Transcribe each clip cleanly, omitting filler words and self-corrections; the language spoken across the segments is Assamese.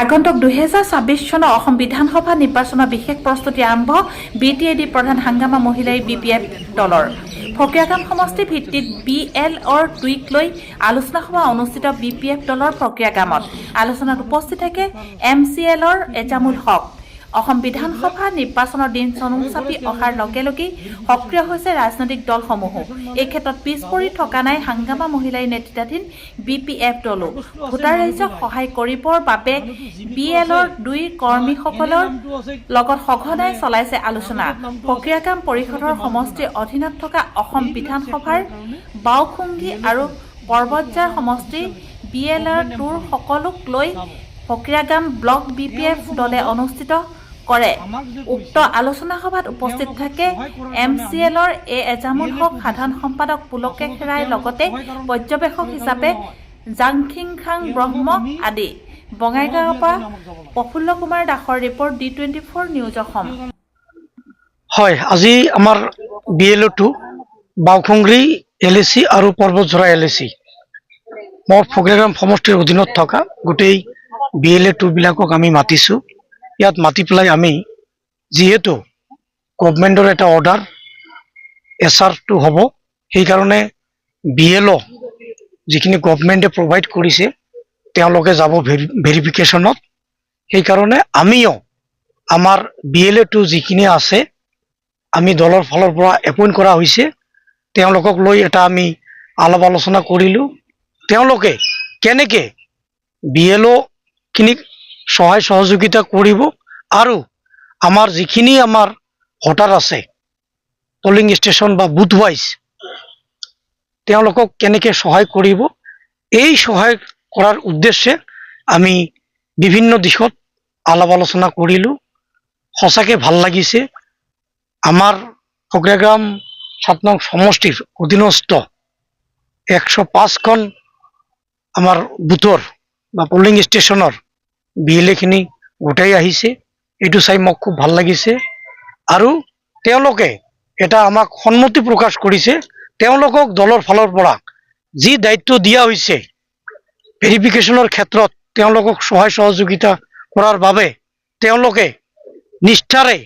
আগন্তুক 2026 চনৰ অসম বিধানসভা নিৰ্বাচনৰ বিশেষ প্ৰস্তুতি আৰম্ভ BTAD প্ৰধান হাংগামা মহিলাই BPF দলৰ ফকিয়াগাম সমষ্টি ভিত্তিত BLৰ টুইক লৈ আলোচনা সভা অনুষ্ঠিত BPF দলৰ ফকিয়াগামত আলোচনাত উপস্থিত থাকে MCLৰ এজামুল হক অসম বিধানসভা নিৰ্বাচনৰ দিন চনু চাপি অহাৰ লগে লগে সক্ৰিয় হৈছে ৰাজনৈতিক দলসমূহ এই ক্ষেত্ৰত পিছ পৰি থকা নাই হাংগামা মহিলাই নেতৃত্বাধীন BPF দলো ভোটাৰ ৰাইজক সহায় কৰিবৰ বাবে BLৰ দুই কৰ্মীসকলৰ লগত সঘনাই চলাইছে আলোচনা ফকিয়াগাম পৰিষদৰ সমষ্টিৰ অধীনত থকা অসম বিধানসভাৰ বাওখুংগী আৰু পৰ্বতজাৰ সমষ্টি BLৰ টুৰ সকলোক লৈ ফকিয়াগাম ব্লক BPF দলে অনুষ্ঠিত কৰে উক্ত আলোচনা সভাত উপস্থিত থাকে MCLৰ এজামুল হক সাধাৰণ সম্পাদক পুলকেশ ৰায় লগতে পৰ্যবেক্ষক হিচাপে জাংখিং খাং ব্ৰহ্ম আদি বঙাইগাঁৱৰ পৰা প্ৰফুল্ল কুমাৰ দাসৰ ৰিপৰ্ট D24 নিউজ অসম হয় আজি আমাৰ BLO2 বাওখুংগী LAC আৰু পৰ্বতঝৰা LAC মোৰ ফকিয়াগাম সমষ্টিৰ অধীনত থকা গোটেই BLA2 বিলাকক আমি মাতিছো ইয়াত মাতি পেলাই আমি যেহেতু গভৰ্ণমেণ্টৰ এটা অৰ্ডাৰ SR2 হ'ব সেই কাৰণে BLO যিখিনি গভৰ্ণমেণ্টে প্ৰভাইড কৰিছে তেওঁলোকে যাব ভেৰিফিকেশ্যনত সেই কাৰণে আমিও আমাৰ BLA2 যিখিনি আছে আমি দলৰ ফালৰ পৰা এপইণ্ট কৰা হৈছে তেওঁলোকক লৈ এটা আমি আলাপ আলোচনা কৰিলোঁ তেওঁলোকে কেনেকৈ BLO খিনিক সহায় সহযোগিতা কৰিব আৰু আমাৰ যিখিনি আমাৰ ভোটাৰ আছে পলিং ষ্টেচন বা বুথ ৱাইজ তেওঁলোকক কেনেকৈ সহায় কৰিব এই সহায় কৰাৰ উদ্দেশ্যে আমি বিভিন্ন দিশত আলাপ আলোচনা কৰিলোঁ সঁচাকৈ ভাল লাগিছে আমাৰ ফকিয়াগাম 7 নং সমষ্টিৰ অধীনস্থ 105খন আমাৰ বুথৰ বা পলিং ষ্টেচনৰ BLA খিনি গোটাই আহিছে এইটো চাই মোক খুব ভাল লাগিছে আৰু তেওঁলোকে এটা আমাক সন্মতি প্ৰকাশ কৰিছে তেওঁলোকক দলৰ ফালৰ পৰা যি দায়িত্ব দিয়া হৈছে ভেৰিফিকেশ্যনৰ ক্ষেত্ৰত তেওঁলোকক সহায় সহযোগিতা কৰাৰ বাবে তেওঁলোকে নিষ্ঠাৰে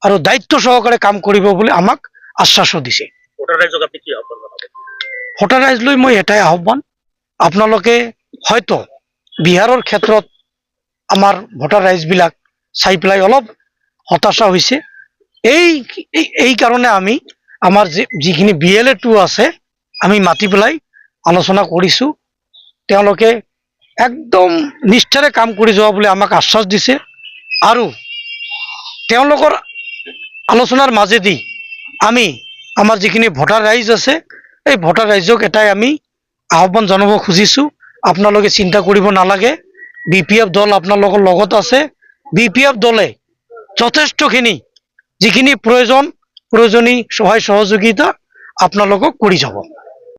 আৰু দায়িত্ব সহকাৰে কাম কৰিব বুলি আমাক আশ্বাস দিছে ভোটাৰ ৰাইজলৈ মই এটাই আহ্বান আপোনালোকে হয়তো বিহাৰৰ ক্ষেত্ৰত আমাৰ ভোটাৰ ৰাইজবিলাক চাই পেলাই অলপ হতাশা হৈছে এই কাৰণে আমি আমাৰ যিখিনি BLA2 আছে আমি মাতি পেলাই আলোচনা কৰিছোঁ তেওঁলোকে একদম নিষ্ঠাৰে কাম কৰি যোৱা বুলি আমাক আশ্বাস দিছে আৰু তেওঁলোকৰ আলোচনাৰ মাজেদি আমি আমাৰ যিখিনি ভোটাৰ ৰাইজ আছে এই ভোটাৰ ৰাইজক এটাই আমি আহ্বান জনাব খুজিছোঁ আপোনালোকে চিন্তা কৰিব নালাগে BPF দল আপোনালোকৰ লগত আছে BPF দলে যথেষ্টখিনি যিখিনি প্ৰয়োজনীয় সহায় সহযোগিতা আপোনালোকক কৰি যাব